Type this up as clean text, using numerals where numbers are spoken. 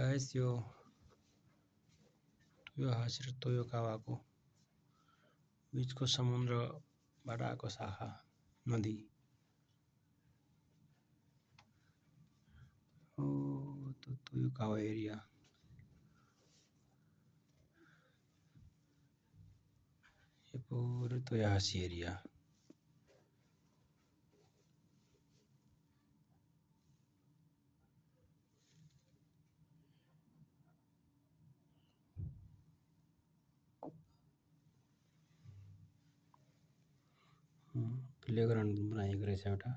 Guys यो हासिर तोयोकावाको बीचको समुद्रबाट आएको शाखा नदी हो तोयोकावा एरिया। ये पूरे तोयाहासी एरिया। प्लेग्राउन्ड बनाएको रहेछ एउटा।